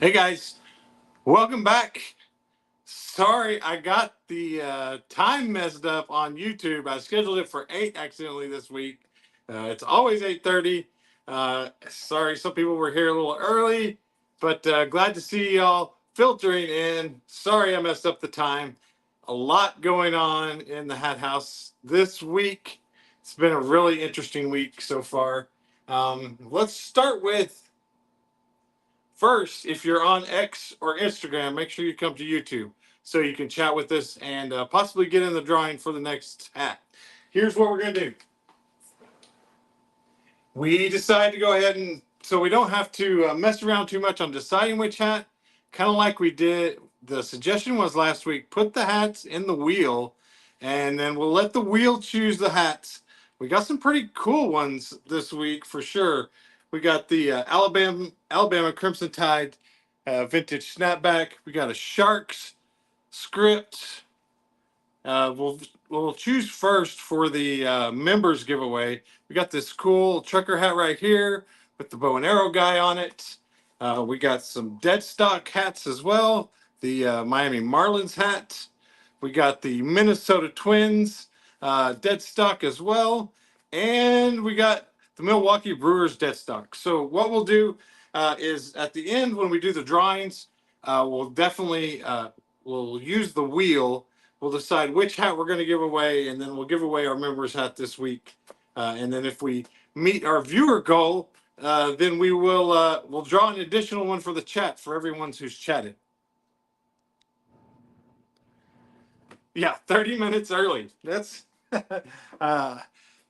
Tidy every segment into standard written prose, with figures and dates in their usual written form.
Hey guys, welcome back. Sorry, I got the time messed up on YouTube. I scheduled it for 8 accidentally this week. It's always 8:30. Sorry, some people were here a little early, but glad to see y'all filtering in. Sorry I messed up the time. A lot going on in the Hat House this week. It's been a really interesting week so far. Let's start with first, if you're on X or Instagram, make sure you come to YouTube so you can chat with us and possibly get in the drawing for the next hat. Here's what we're going to do. We decided to go ahead and, so we don't have to mess around too much on deciding which hat, kind of like we did. The suggestion was last week, put the hats in the wheel and then we'll let the wheel choose the hats. We got some pretty cool ones this week for sure. We got the Alabama Crimson Tide vintage snapback. We got a Sharks script. We'll choose first for the members giveaway. We got this cool trucker hat right here with the bow and arrow guy on it. We got some dead stock hats as well. The Miami Marlins hat. We got the Minnesota Twins dead stock as well, and we got the Milwaukee Brewers dead stock. So what we'll do is at the end when we do the drawings, we'll definitely we'll use the wheel. We'll decide which hat we're going to give away, and then we'll give away our members hat this week. And then if we meet our viewer goal, then we'll draw an additional one for the chat for everyone who's chatted. Yeah, 30 minutes early. That's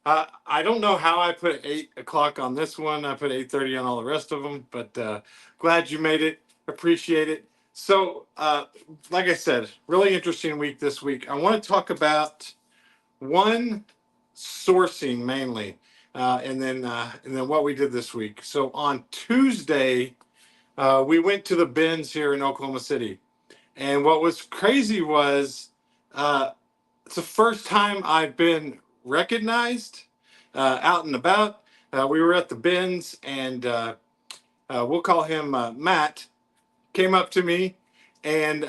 I don't know how I put 8 o'clock on this one. I put 8:30 on all the rest of them, but glad you made it. Appreciate it. So, like I said, really interesting week this week. I want to talk about one, sourcing mainly, and then what we did this week. So on Tuesday, we went to the bins here in Oklahoma City, and what was crazy was uh, it's the first time I've been recognized out and about. We were at the bins, and we'll call him Matt. Came up to me, and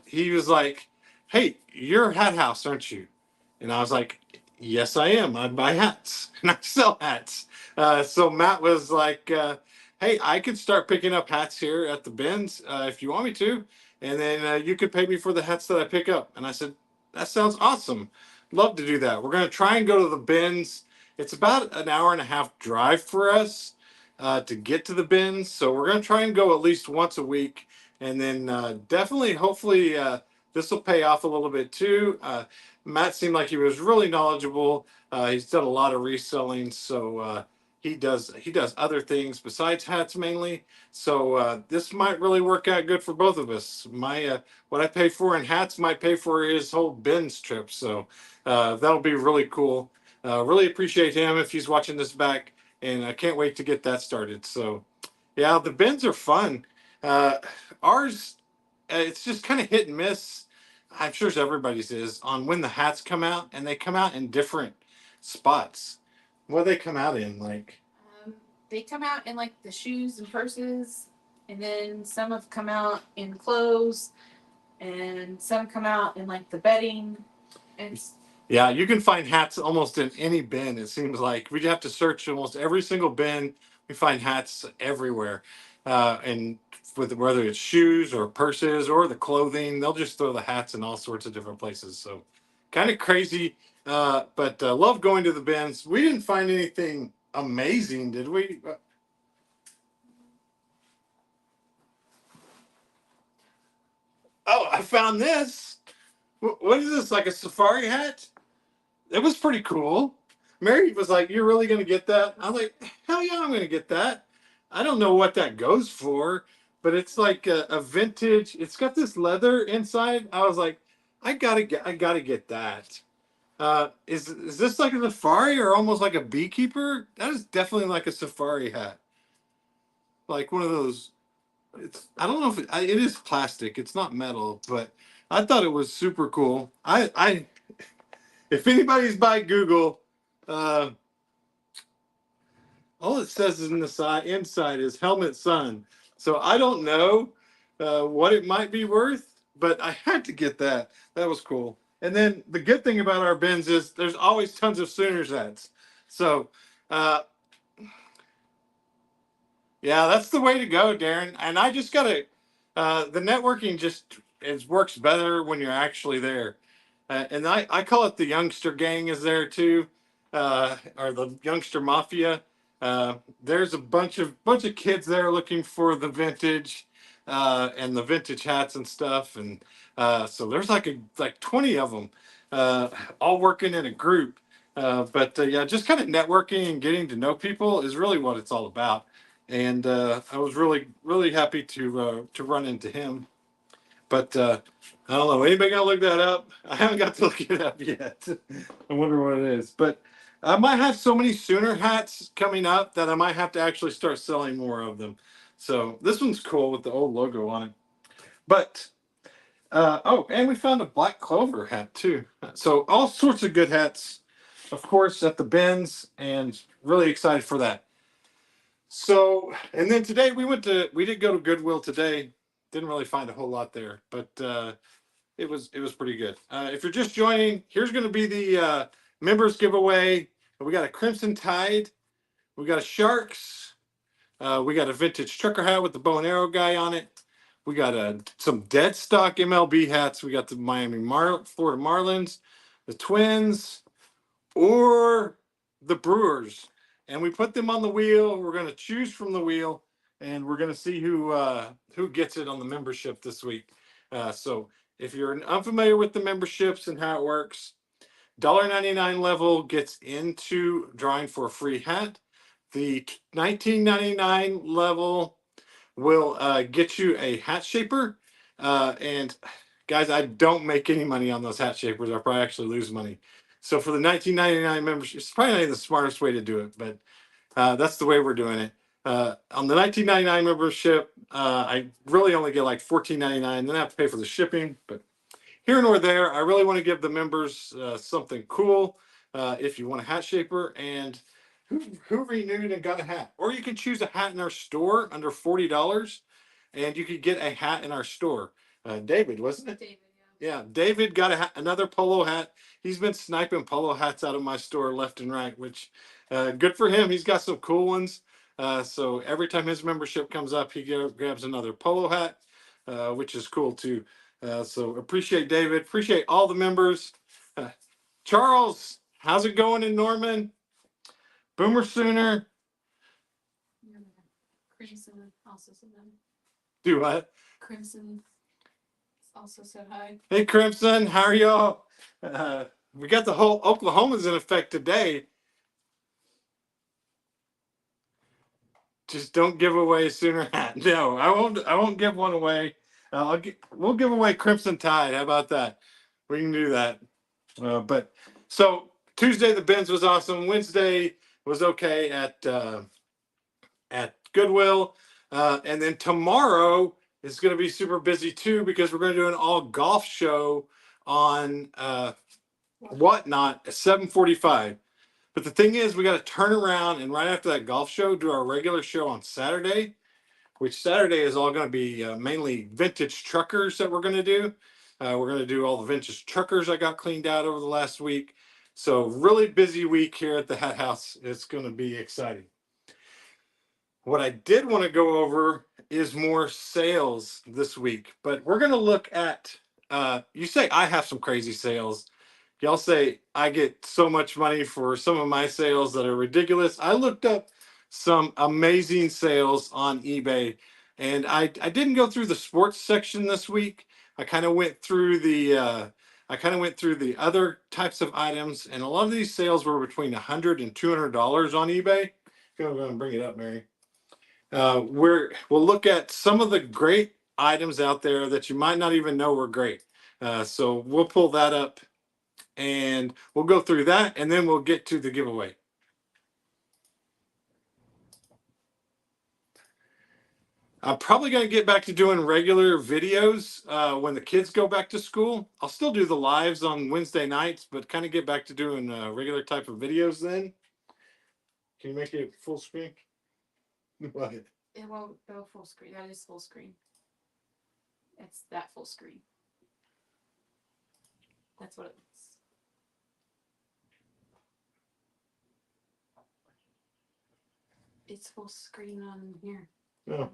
he was like, "Hey, you're Hat House, aren't you?" And I was like, "Yes, I am. I buy hats and I sell hats." So Matt was like, "Hey, I could start picking up hats here at the bins if you want me to, and then you could pay me for the hats that I pick up." And I said, "That sounds awesome. Love to do that. We're going to try and go to the bins. It's about an hour and a half drive for us to get to the bins, so we're going to try and go at least once a week, and then definitely, hopefully, this will pay off a little bit too." Matt seemed like he was really knowledgeable. He's done a lot of reselling, so he does other things besides hats mainly. So this might really work out good for both of us. My what I pay for in hats might pay for his whole Ben's trip. So that'll be really cool. Really appreciate him if he's watching this back, and I can't wait to get that started. So yeah, the Bens are fun. Uh, ours, it's just kind of hit and miss. I'm sure everybody's is on when the hats come out, and they come out in different spots. What do they come out in? Like, Um, they come out in like the shoes and purses, and then some have come out in clothes, and some come out in like the bedding. And yeah, you can find hats almost in any bin. It seems like we have to search almost every single bin. We find hats everywhere, and with whether it's shoes or purses or the clothing, they'll just throw the hats in all sorts of different places. So, kind of crazy, but love going to the bins. We didn't find anything amazing, did we? Oh, I found this. What is this? Like a safari hat? It was pretty cool. Mary was like, "You're really gonna get that?" I'm like, "Hell yeah, I'm gonna get that." I don't know what that goes for, but it's like a vintage. It's got this leather inside. I was like, I gotta get that. Is this like a safari or almost like a beekeeper? That is definitely like a safari hat, like one of those. It's I don't know if it is plastic. It's not metal, but I thought it was super cool. I if anybody's by Google, uh, all it says is in the inside is Helmet Sun. So I don't know what it might be worth, but I had to get that. That was cool. And then the good thing about our bins is there's always tons of Sooners hats. So uh, yeah, that's the way to go, Darren. And I just gotta. The networking just works better when you're actually there, and I call it the youngster gang is there too, or the youngster mafia. There's a bunch of kids there looking for the vintage, and the vintage hats and stuff, and so there's like 20 of them, all working in a group. But yeah, just kind of networking and getting to know people is really what it's all about, and I was really happy to run into him. But I don't know. Anybody got to look that up? I haven't got to look it up yet. I wonder what it is. But I might have so many Sooner hats coming up that I might have to actually start selling more of them. So this one's cool with the old logo on it. But oh, and we found a Black Clover hat too. So all sorts of good hats, of course, at the bins, and really excited for that. So, and then today we did go to Goodwill today. Didn't really find a whole lot there, but it was pretty good. If you're just joining, here's going to be the members giveaway. We got a Crimson Tide, we got a Sharks, we got a vintage trucker hat with the bow and arrow guy on it. We got some dead stock MLB hats. We got the Florida Marlins, the Twins, or the Brewers, and we put them on the wheel. We're going to choose from the wheel, and we're going to see who gets it on the membership this week. So if you're unfamiliar with the memberships and how it works, $1.99 level gets into drawing for a free hat. The $19.99 level will get you a hat shaper. And guys, I don't make any money on those hat shapers. I'll probably actually lose money. So for the $19.99 membership, it's probably not the smartest way to do it, but that's the way we're doing it. On the $19.99 membership, I really only get like $14.99. Then I have to pay for the shipping, but here nor there. I really want to give the members something cool. If you want a hat shaper, and who renewed and got a hat, or you can choose a hat in our store under $40, and you could get a hat in our store. David, wasn't it? David, Yeah, David got another polo hat. He's been sniping polo hats out of my store left and right, which good for him. He's got some cool ones. So every time his membership comes up, he grabs another polo hat, which is cool too. So appreciate David. Appreciate all the members. Uh, Charles, how's it going in Norman? Boomer Sooner. yeah. Crimson also said hi. Do what? Crimson also said hi. Hey, Crimson, how are y'all? We got the whole Oklahoma's in effect today. Just don't give away a Sooner hat. No, I won't. I won't give one away. We'll give away Crimson Tide. How about that? We can do that. But so Tuesday the bins was awesome. Wednesday was okay at Goodwill, and then tomorrow is going to be super busy too because we're going to do an all golf show on Whatnot at 7:45. But the thing is, we got to turn around and right after that golf show, do our regular show on Saturday, which Saturday is all going to be mainly vintage truckers that we're going to do. We're going to do all the vintage truckers I got cleaned out over the last week. So really busy week here at the Hat House. It's going to be exciting. What I did want to go over is more sales this week, but we're going to look at, you say I have some crazy sales. Y'all say I get so much money for some of my sales that are ridiculous. I looked up some amazing sales on eBay, and I didn't go through the sports section this week. I kind of went through the other types of items, and a lot of these sales were between $100 and $200 on eBay. Go ahead and bring it up, Mary. We'll look at some of the great items out there that you might not even know were great. So we'll pull that up and we'll go through that and then we'll get to the giveaway. I'm probably going to get back to doing regular videos when the kids go back to school. I'll still do the lives on Wednesday nights, but kind of get back to doing regular type of videos then. Can you make it full screen? What? It won't go full screen. That is full screen. It's that full screen. That's what it is. It's full screen on here. Oh,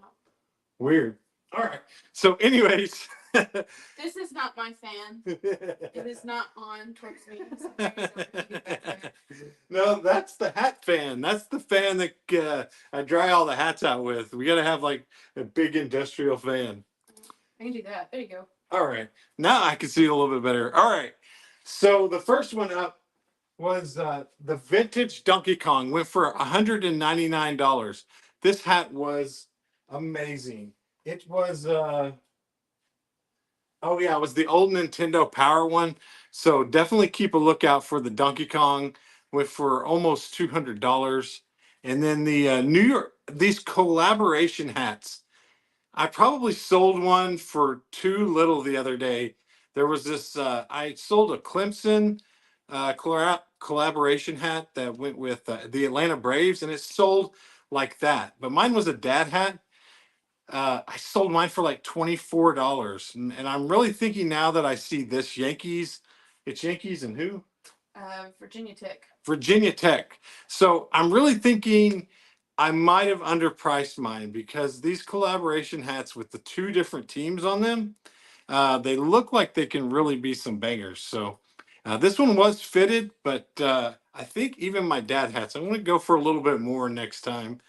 weird. All right. So, anyways. This is not my fan. It is not on towards me. So maybe somebody get that way. No, that's the hat fan. That's the fan that I dry all the hats out with. We got to have like a big industrial fan. I can do that. There you go. All right. Now I can see it a little bit better. All right. So the first one up was the vintage Donkey Kong. Went for $199. This hat was amazing. It was oh yeah, it was the old Nintendo Power one. So definitely keep a lookout for the Donkey Kong. Went for almost $200. And then the New York, these collaboration hats. I probably sold one for too little the other day. There was this, I sold a Clemson collaboration hat that went with the Atlanta Braves, and it sold like that. But mine was a dad hat. I sold mine for like $24. And I'm really thinking now that I see this Yankees, it's Yankees and who? Virginia Tech. Virginia Tech. So I'm really thinking I might have underpriced mine because these collaboration hats with the two different teams on them, they look like they can really be some bangers. So this one was fitted, but I think even my dad hats, I'm going to go for a little bit more next time.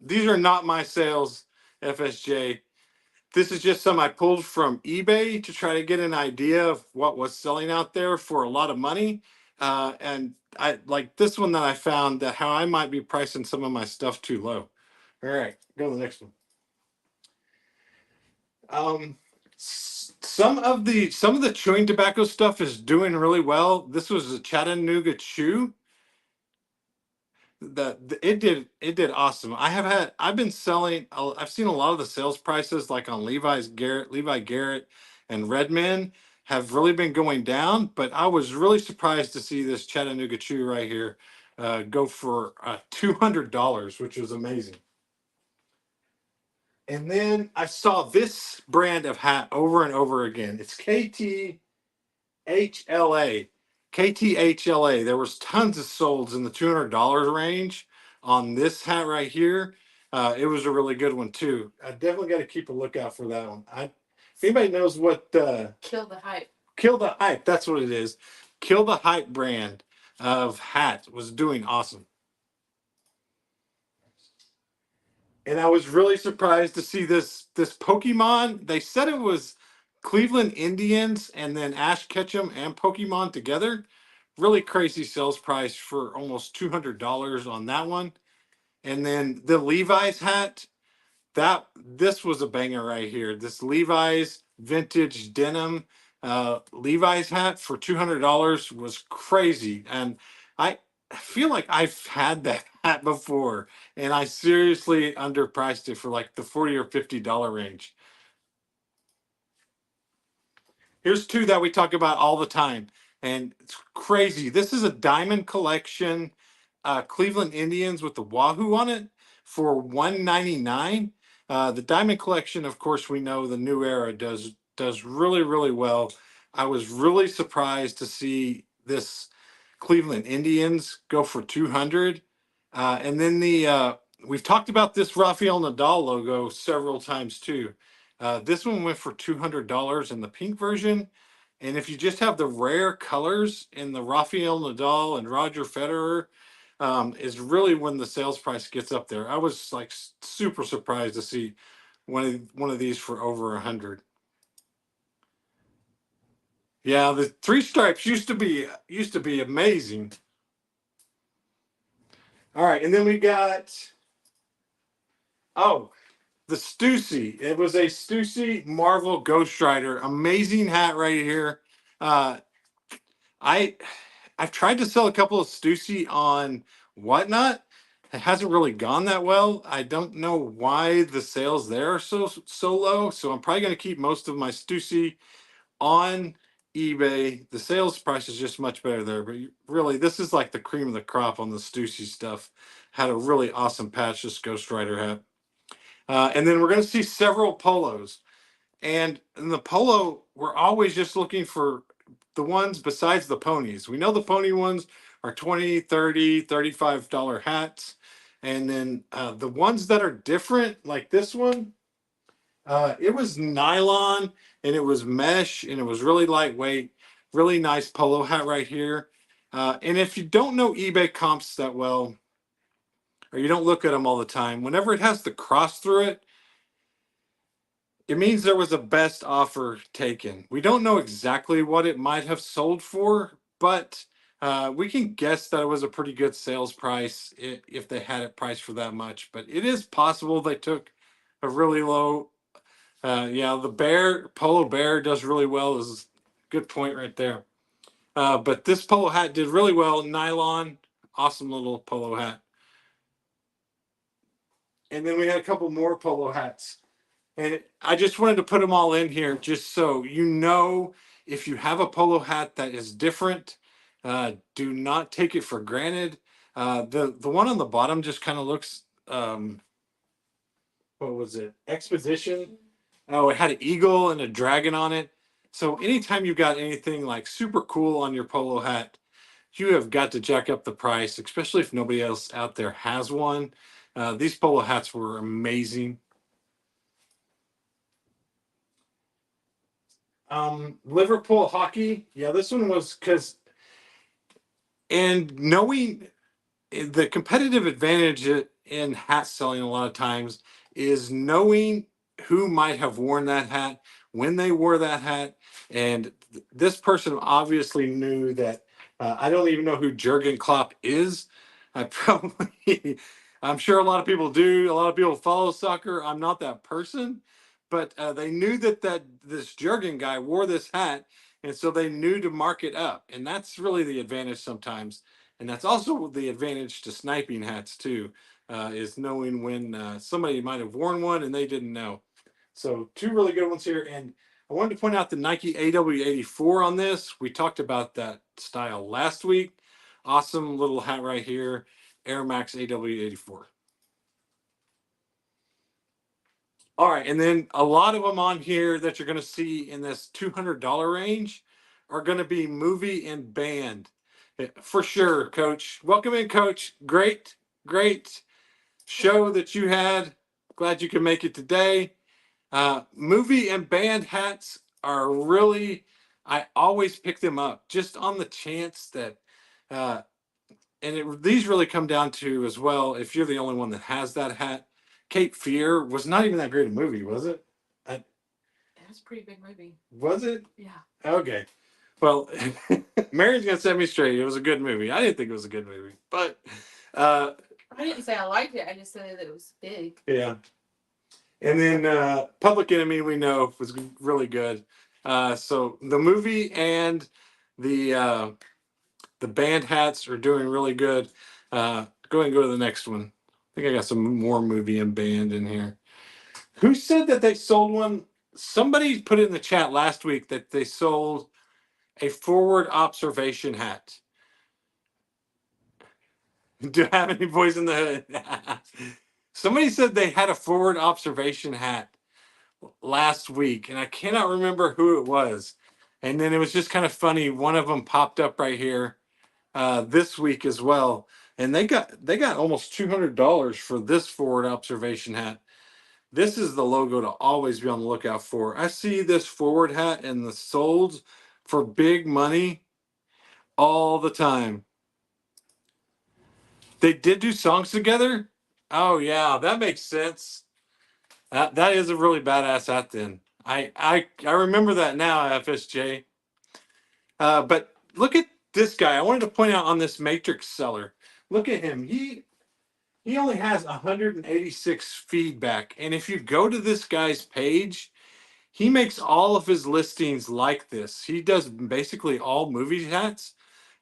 These are not my sales, FSJ. This is just some I pulled from eBay to try to get an idea of what was selling out there for a lot of money. And I like this one that I found that how I might be pricing some of my stuff too low. All right, go to the next one. Some of the chewing tobacco stuff is doing really well. This was a Chattanooga Chew. It did awesome. I've been selling. I've seen a lot of the sales prices like on Levi Garrett, and Redman have really been going down. But I was really surprised to see this Chattanooga Chew right here go for $200, which was amazing. And then I saw this brand of hat over and over again. It's KTHLA. KTHLA. There was tons of solds in the $200 range on this hat right here. It was a really good one too. I definitely got to keep a lookout for that one. If anybody knows what Kill the hype. Kill the Hype, that's what it is. Kill the Hype brand of hat was doing awesome. And I was really surprised to see this Pokemon. They said it was Cleveland Indians and then Ash Ketchum and Pokemon together. Really crazy sales price for almost $200 on that one. And then the Levi's hat, this was a banger right here. This Levi's vintage denim Levi's hat for $200 was crazy. And I feel like I've had that hat before, and I seriously underpriced it for like the $40 or $50 range. Here's two that we talk about all the time, and it's crazy. This is a diamond collection, Cleveland Indians with the Wahoo on it for $199. The diamond collection, of course, we know the New Era does really really well. I was really surprised to see this Cleveland Indians go for 200. And then we've talked about this Rafael Nadal logo several times too. This one went for $200 in the pink version. And if you just have the rare colors in the Rafael Nadal and Roger Federer, is really when the sales price gets up there. I was like super surprised to see one of these for over 100. Yeah, the three stripes used to be amazing. All right, and then we got the Stussy. It was a Stussy Marvel Ghost Rider. Amazing hat right here. I've tried to sell a couple of Stussy on Whatnot. It hasn't really gone that well. I don't know why the sales there are so low. So I'm probably going to keep most of my Stussy on eBay. The sales price is just much better there. But really, this is like the cream of the crop on the Stussy stuff. Had a really awesome patch, this Ghost Rider hat. And then we're going to see several polos. And in the polo, we're always just looking for the ones besides the ponies. We know the pony ones are 20, 30, $35 hats. And then the ones that are different, like this one, it was nylon and it was mesh and it was really lightweight, really nice polo hat right here. And if you don't know eBay comps that well, or you don't look at them all the time, whenever it has the cross through it, it means there was a best offer taken. We don't know exactly what it might have sold for, but we can guess that it was a pretty good sales price if they had it priced for that much. But it is possible they took a really low. Yeah, the bear polo bear does really well. Is a good point right there. But this polo hat did really well. Nylon, awesome little polo hat. And then we had a couple more polo hats. And I just wanted to put them all in here just so you know if you have a polo hat that is different, do not take it for granted. The one on the bottom just kind of looks, what was it? Exposition. Oh, it had an eagle and a dragon on it. So anytime you've got anything like super cool on your polo hat, you have got to jack up the price, especially if nobody else out there has one. These polo hats were amazing. Liverpool hockey. Yeah, this one was because, and knowing the competitive advantage in hat selling a lot of times is knowing who might have worn that hat, when they wore that hat. And this person obviously knew that. I don't even know who Jurgen Klopp is. I probably, I'm sure a lot of people do. A lot of people follow soccer. I'm not that person, but they knew that this Jurgen guy wore this hat, and so they knew to mark it up. And that's really the advantage sometimes, and that's also the advantage to sniping hats too, is knowing when somebody might have worn one and they didn't know. So two really good ones here, and I wanted to point out the Nike AW84 on this. We talked about that style last week. Awesome little hat right here, Air Max AW84. All right, and then a lot of them on here that you're going to see in this $200 range are going to be movie and band. For sure, Coach. Welcome in, Coach. Great, great show that you had. Glad you could make it today. Movie and band hats are really, I always pick them up just on the chance that, these really come down to as well, if you're the only one that has that hat. Cape Fear was not even that great a movie, was it? It was a pretty big movie. Was it? Yeah. Okay. Well, Mary's gonna set me straight. It was a good movie. I didn't think it was a good movie, but I didn't say I liked it. I just said that it was big. yeah. And then Public Enemy, we know, was really good. So the movie and the band hats are doing really good. Go ahead and go to the next one. I think I got some more movie and band in here. Who said that they sold one? Somebody put it in the chat last week that they sold a forward observation hat. Do I have any boys in the hood? Somebody said they had a forward observation hat last week, and I cannot remember who it was. And then it was just kind of funny. One of them popped up right here this week as well, and they got almost $200 for this forward observation hat. This is the logo to always be on the lookout for. I see this forward hat and the solds for big money all the time. They did do songs together. Oh yeah, that makes sense. That is a really badass hat. Then I remember that now, FSJ. But look at this guy. I wanted to point out on this Matrix seller. Look at him. He only has 186 feedback, and if you go to this guy's page, he makes all of his listings like this. He does basically all movie hats.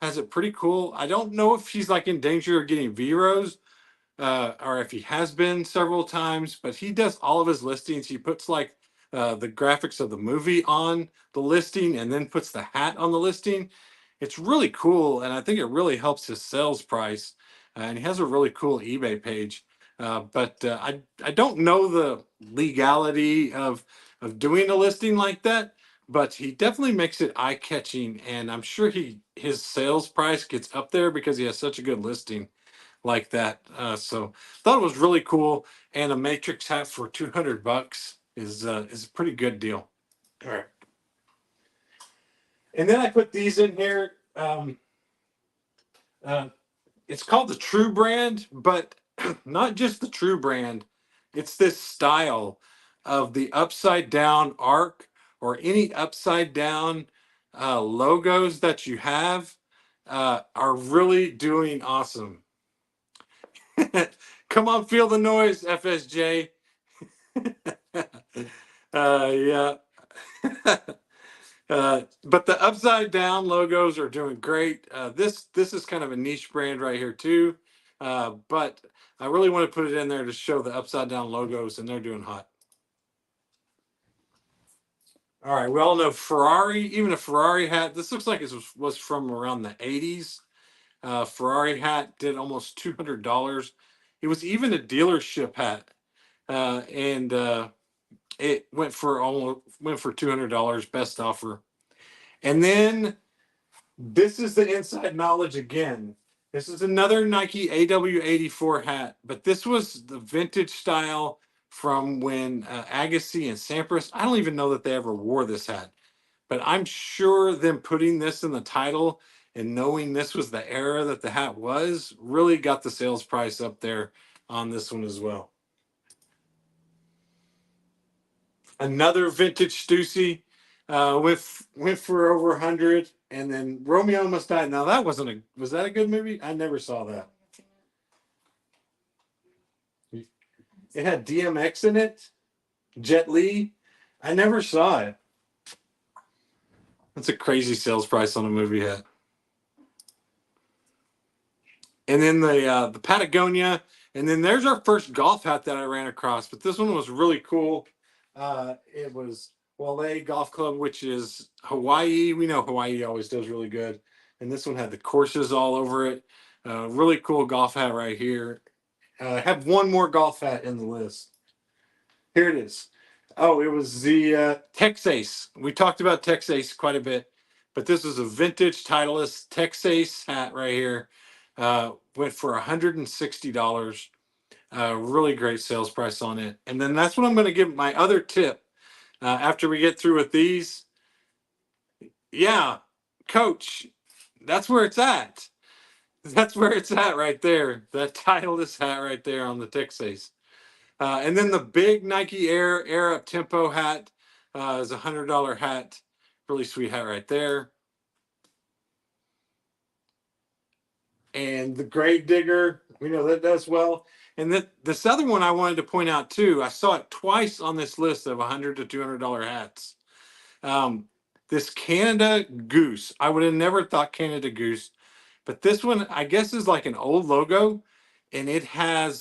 Has it pretty cool. I don't know if he's like in danger of getting Veros, or if he has been several times, but he does all of his listings. He puts like the graphics of the movie on the listing and then puts the hat on the listing. It's really cool, and I think it really helps his sales price. And he has a really cool eBay page. But I don't know the legality of doing a listing like that, but he definitely makes it eye catching, and I'm sure his sales price gets up there because he has such a good listing like that. So thought it was really cool, and a Matrix hat for $200 is a pretty good deal. All right, and then I put these in here. Uh, it's called the True brand, but not just the True brand. It's this style of the upside down arc or any upside down logos that you have are really doing awesome. Come on, feel the noise, FSJ. Yeah. But the upside down logos are doing great. This is kind of a niche brand right here too. But I really want to put it in there to show the upside down logos, and they're doing hot. All right, we all know Ferrari, even a Ferrari hat. This looks like it was from around the 80s. Ferrari hat did almost $200. It was even a dealership hat, and it went for $200, best offer. And then this is the inside knowledge again. This is another Nike AW84 hat, but this was the vintage style from when Agassi and Sampras. I don't even know that they ever wore this hat, but I'm sure them putting this in the title and knowing this was the era that the hat was really got the sales price up there on this one as well. Another vintage Stussy went for over 100, and then Romeo Must Die. Now that was that a good movie? I never saw that. It had DMX in it, Jet Li. I never saw it. That's a crazy sales price on a movie hat. And then the Patagonia, and then there's our first golf hat that I ran across. But this one was really cool. It was Wale Golf Club, which is Hawaii. We know Hawaii always does really good, and this one had the courses all over it. Really cool golf hat right here. I have one more golf hat in the list. Here it is. Oh, it was the Texace. We talked about Texace quite a bit, but this is a vintage Titleist Texace hat right here. Went for $160. Really great sales price on it. And then that's what I'm going to give my other tip after we get through with these. Yeah, coach, that's where it's at. That's where it's at right there. That Titleist hat right there on the Texace. And then the big Nike Air Up Tempo hat is a $100 hat. Really sweet hat right there. And the Grave Digger, we know that does well. And this other one I wanted to point out too, I saw it twice on this list of $100 to $200 hats. This Canada Goose, I would have never thought Canada Goose, but this one I guess is like an old logo, and it had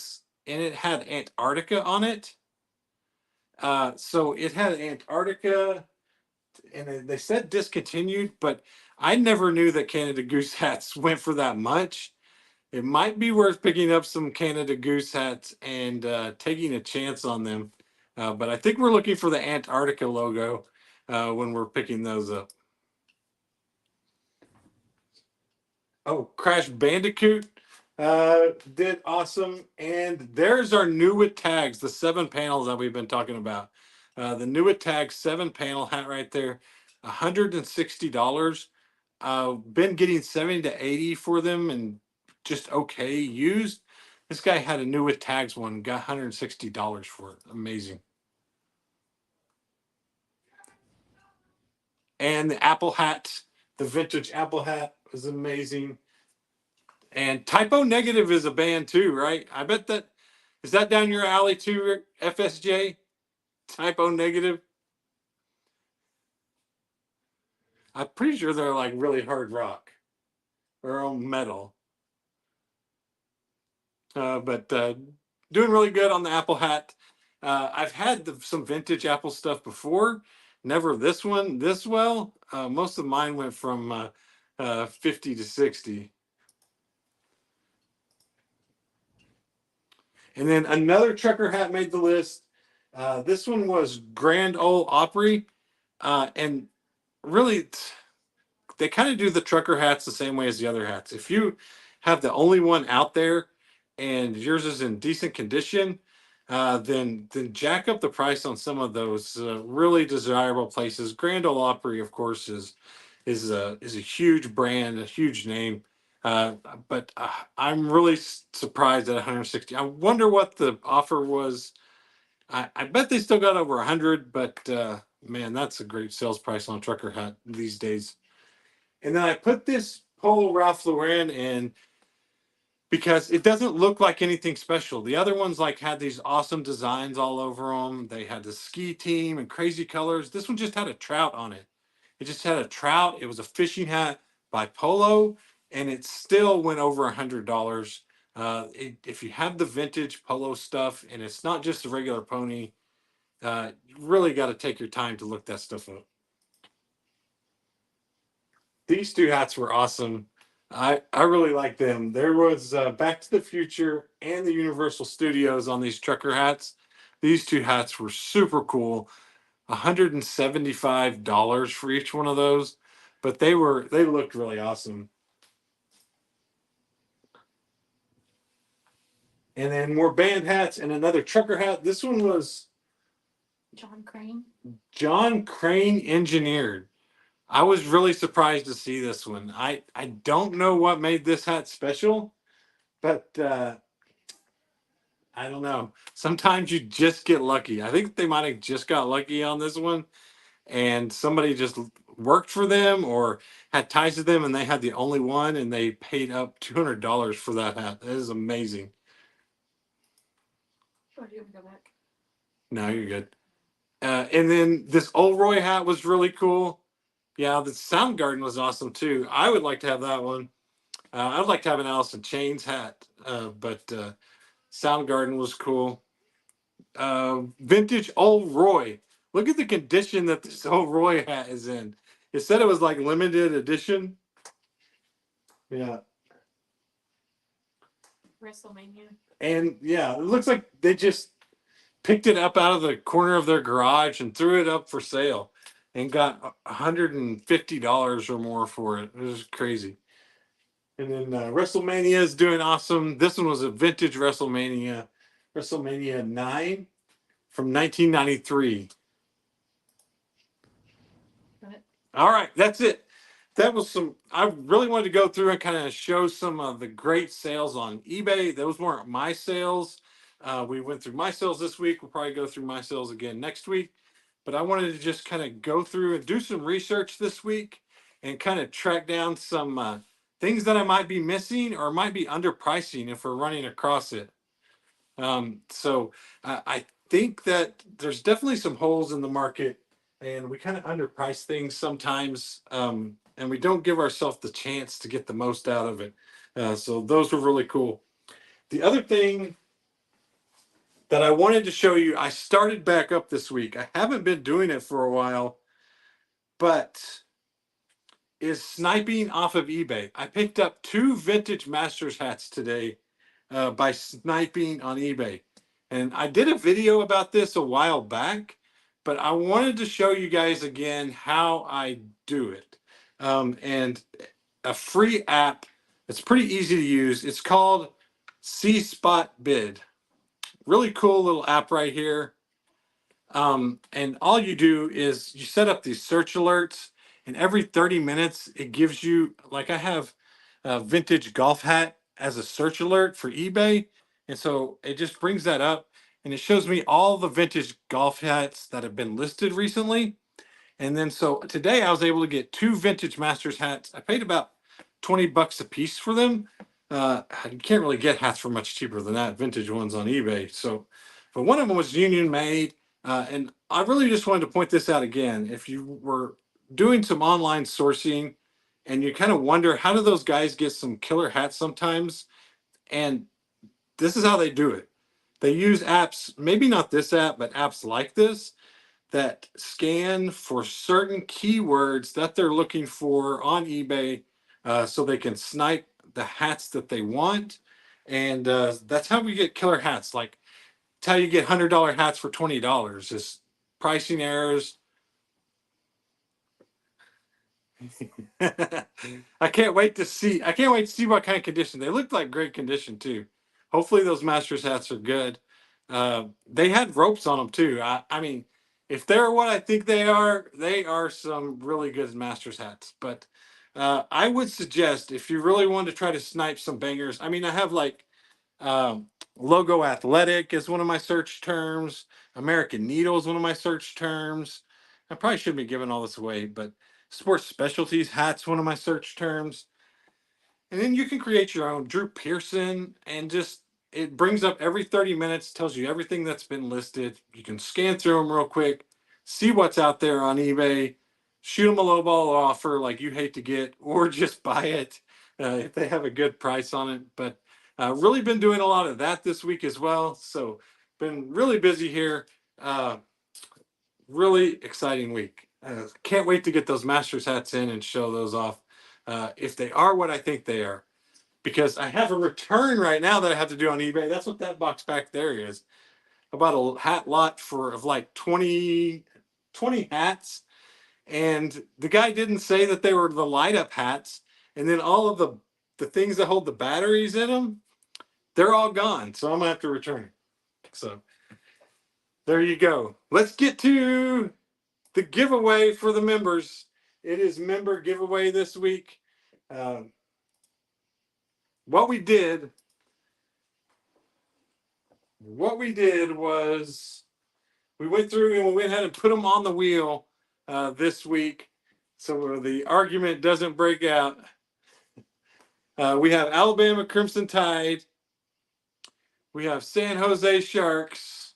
Antarctica on it. So it had Antarctica, and they said discontinued, but I never knew that Canada Goose hats went for that much. It might be worth picking up some Canada Goose hats and taking a chance on them. But I think we're looking for the Antarctica logo when we're picking those up. Oh, Crash Bandicoot did awesome. And there's our Newitt tags, the 7 panels that we've been talking about. The Newitt tag 7 panel hat right there, $160. Been getting 70 to 80 for them and just okay used. This guy had a Newitt tags one, got $160 for it. Amazing. And the Apple hat, the vintage Apple hat is amazing. And Typo Negative is a band too, right? I bet that is that down your alley too, FSJ? Typo Negative. I'm pretty sure they're like really hard rock or metal. But doing really good on the Apple hat. I've had some vintage Apple stuff before. Never this one this well. Most of mine went from 50 to 60. And then another trucker hat made the list. This one was Grand Ole Opry. And really, they kind of do the trucker hats the same way as the other hats. If you have the only one out there and yours is in decent condition, then jack up the price on some of those really desirable places. Grand Ole Opry, of course, is a huge brand, a huge name. Uh, but I'm really surprised at 160. I wonder what the offer was. I bet they still got over 100, but man, that's a great sales price on a trucker hat these days. And then I put this Polo Ralph Lauren in because it doesn't look like anything special. The other ones like had these awesome designs all over them. They had the ski team and crazy colors. This one just had a trout on it. It just had a trout. It was a fishing hat by Polo, and it still went over $100. If you have the vintage Polo stuff, and it's not just a regular pony, you really got to take your time to look that stuff up. These two hats were awesome. I really like them. There was Back to the Future and the Universal Studios on these trucker hats. These two hats were super cool. $175 for each one of those, but they looked really awesome. And then more band hats and another trucker hat. This one was John Crane. John Crane engineered. I was really surprised to see this one. I don't know what made this hat special, but I don't know. Sometimes you just get lucky. I think they might have just got lucky on this one, and somebody just worked for them or had ties to them, and they had the only one, and they paid up $200 for that hat. That is amazing. Oh, do you want to go back? No, you're good. And then this Old Roy hat was really cool. Yeah, the Soundgarden was awesome too. I would like to have that one. I'd like to have an Alice in Chains hat, but Soundgarden was cool. Vintage Old Roy. Look at the condition that this Old Roy hat is in. It said it was like limited edition. Yeah. WrestleMania. And yeah, it looks like they just picked it up out of the corner of their garage and threw it up for sale and got $150 or more for it. It was crazy. And then WrestleMania is doing awesome. This one was a vintage WrestleMania, WrestleMania 9 from 1993. All right, that's it. That was some. I really wanted to go through and kind of show some of the great sales on eBay. Those weren't my sales. We went through my sales this week. We'll probably go through my sales again next week. But I wanted to just kind of go through and do some research this week and kind of track down some things that I might be missing or might be underpricing if we're running across it. So I think that there's definitely some holes in the market, and we kind of underprice things sometimes, and we don't give ourselves the chance to get the most out of it. So those were really cool. The other thing that I wanted to show you, I started back up this week. I haven't been doing it for a while, but is sniping off of eBay. I picked up 2 vintage Masters hats today by sniping on eBay. And I did a video about this a while back, but I wanted to show you guys again how I do it. And a free app, it's pretty easy to use. It's called C Spot Bid. Really cool little app right here. And all you do is you set up these search alerts, and every 30 minutes it gives you, like I have a vintage golf hat as a search alert for eBay. And so it just brings that up and it shows me all the vintage golf hats that have been listed recently. And then so today I was able to get 2 vintage Masters hats. I paid about $20 a piece for them. You can't really get hats for much cheaper than that, vintage ones on eBay. So, but one of them was union made. And I really just wanted to point this out again. If you were doing some online sourcing and you kind of wonder, how do those guys get some killer hats sometimes? And this is how they do it. They use apps, maybe not this app, but apps like this that scan for certain keywords that they're looking for on eBay so they can snipe the hats that they want. And that's how we get killer hats. Like, it's how you get $100 hats for $20. Just pricing errors. I can't wait to see. I can't wait to see what kind of condition. They look like great condition too. Hopefully those Masters hats are good. They had ropes on them too. I mean, if they're what I think they are some really good Masters hats. But I would suggest if you really want to try to snipe some bangers. I mean, I have like Logo Athletic is one of my search terms. American Needle is one of my search terms. I probably shouldn't be giving all this away, but Sports Specialties hats one of my search terms. And then you can create your own Drew Pearson, and just it brings up every 30 minutes, tells you everything that's been listed. You can scan through them real quick, see what's out there on eBay, shoot them a low ball offer like you hate to get, or just buy it if they have a good price on it. But really been doing a lot of that this week as well. So been really busy here. Really exciting week. Can't wait to get those Masters hats in and show those off if they are what I think they are. Because I have a return right now that I have to do on eBay. That's what that box back there is. About a hat lot of like 20 hats. And the guy didn't say that they were the light up hats. And then all of the things that hold the batteries in them, they're all gone. So I'm gonna have to return it. So there you go. Let's get to the giveaway for the members. It is member giveaway this week. What we did was we went through and we went ahead and put them on the wheel this week, so the argument doesn't break out. We have Alabama Crimson Tide. We have San Jose Sharks.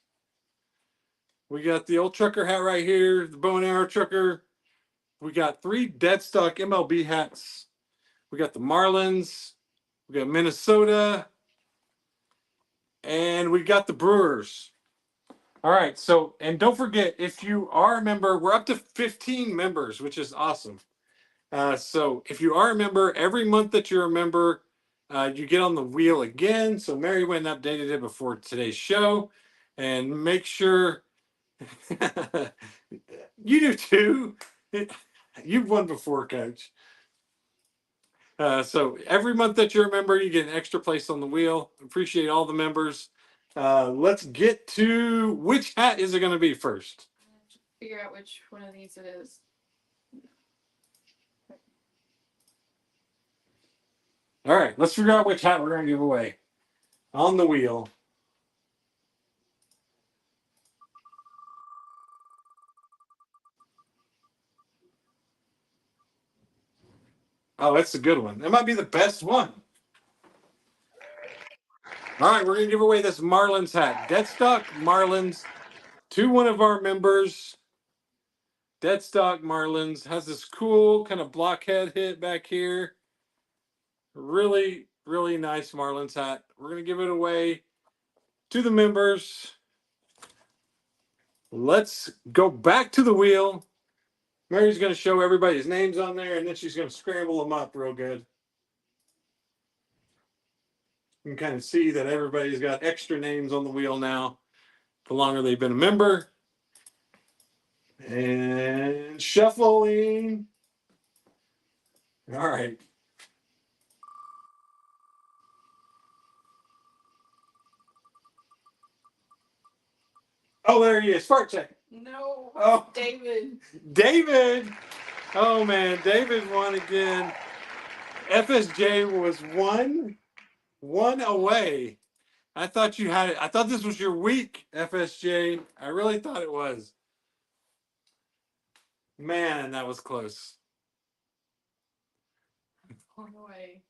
We got the old trucker hat right here, the bow and arrow trucker. We got 3 dead stock MLB hats. We got the Marlins. We got Minnesota. And we got the Brewers. All right. So, and don't forget, if you are a member, we're up to 15 members, which is awesome. So if you are a member, every month that you're a member, you get on the wheel again. So Mary went and updated it before today's show. And make sure you do too. You've won before, Coach. So every month that you're a member, you get an extra place on the wheel. Appreciate all the members. Let's get to which hat is it going to be first? Figure out which one of these it is. All right, let's figure out which hat we're going to give away. On the wheel. Oh, that's a good one. That might be the best one. All right, we're going to give away this Marlins hat. Deadstock Marlins to one of our members. Deadstock Marlins has this cool kind of blockhead hit back here. Really, really nice Marlins hat. We're going to give it away to the members. Let's go back to the wheel. Mary's going to show everybody's names on there, and then she's going to scramble them up real good. You can kind of see that everybody's got extra names on the wheel now, the longer they've been a member. And shuffling. All right. Oh, there he is. Spark check. No. Oh, David. David. Oh, man. David won again. FSJ was one away. I thought you had it. I thought this was your week, FSJ. I really thought it was. Man, that was close. On the way.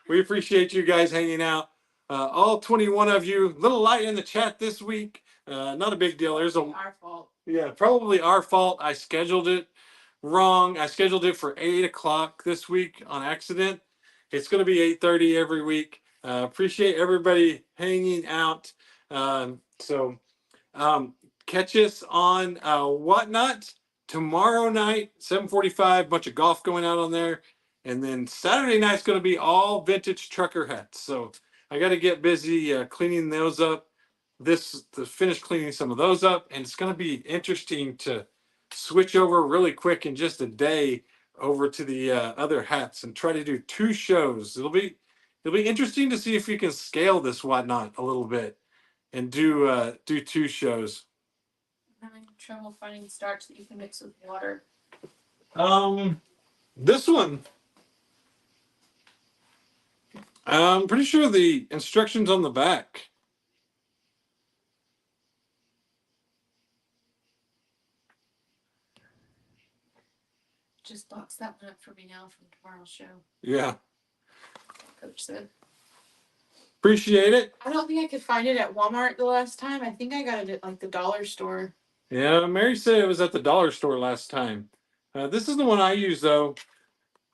We appreciate you guys hanging out. All 21 of you, a little light in the chat this week. Not a big deal. There's Our fault. Yeah, probably our fault. I scheduled it wrong. I scheduled it for 8 o'clock this week on accident. It's going to be 8:30 every week. Appreciate everybody hanging out. Catch us on Whatnot tomorrow night, 7:45. Bunch of golf going out on there. And then Saturday night's going to be all vintage trucker hats. So I got to get busy cleaning those up. To finish cleaning some of those up, and it's going to be interesting to switch over really quick in just a day over to the other hats and try to do 2 shows. It'll be interesting to see if we can scale this whatnot a little bit and do 2 shows. I'm having trouble finding starch that you can mix with water. This one, I'm pretty sure the instructions on the back. Just box that one up for me now from tomorrow's show. Yeah, Coach said. appreciate it. I don't think I could find it at Walmart the last time. I think I got it at like the dollar store. Yeah, Mary said it was at the dollar store last time. This is the one I use though.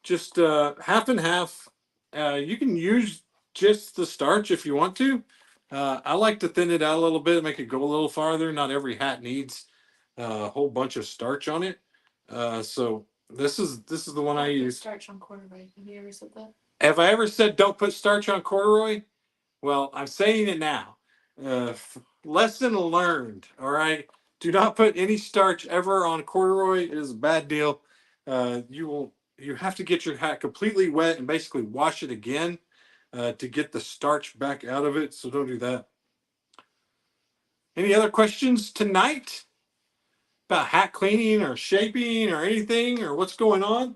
Just half and half. You can use just the starch if you want to. I like to thin it out a little bit, make it go a little farther. Not every hat needs a whole bunch of starch on it. So this is the one I use. Starch on corduroy. Have you ever said that? Have I ever said don't put starch on corduroy? Well, I'm saying it now. Lesson learned. All right. Do not put any starch ever on corduroy. It is a bad deal. You have to get your hat completely wet and basically wash it again to get the starch back out of it. So don't do that. Any other questions tonight about hat cleaning or shaping or anything or what's going on?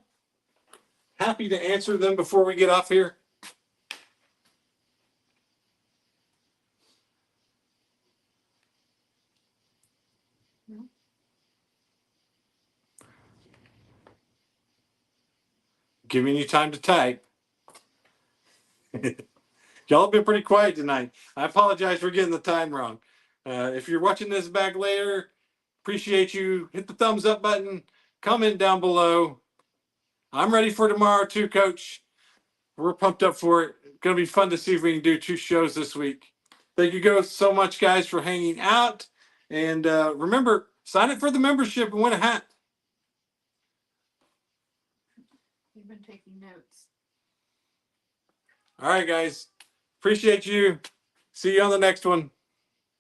Happy to answer them before we get off here. No. Giving you time to type. Y'all have been pretty quiet tonight. I apologize for getting the time wrong. If you're watching this back later, appreciate you. Hit the thumbs up button. Comment down below. I'm ready for tomorrow too, Coach. We're pumped up for it. It's going to be fun to see if we can do 2 shows this week. Thank you guys so much, guys, for hanging out. And remember, sign up for the membership and win a hat. You've been taking notes. All right, guys. Appreciate you. See you on the next one.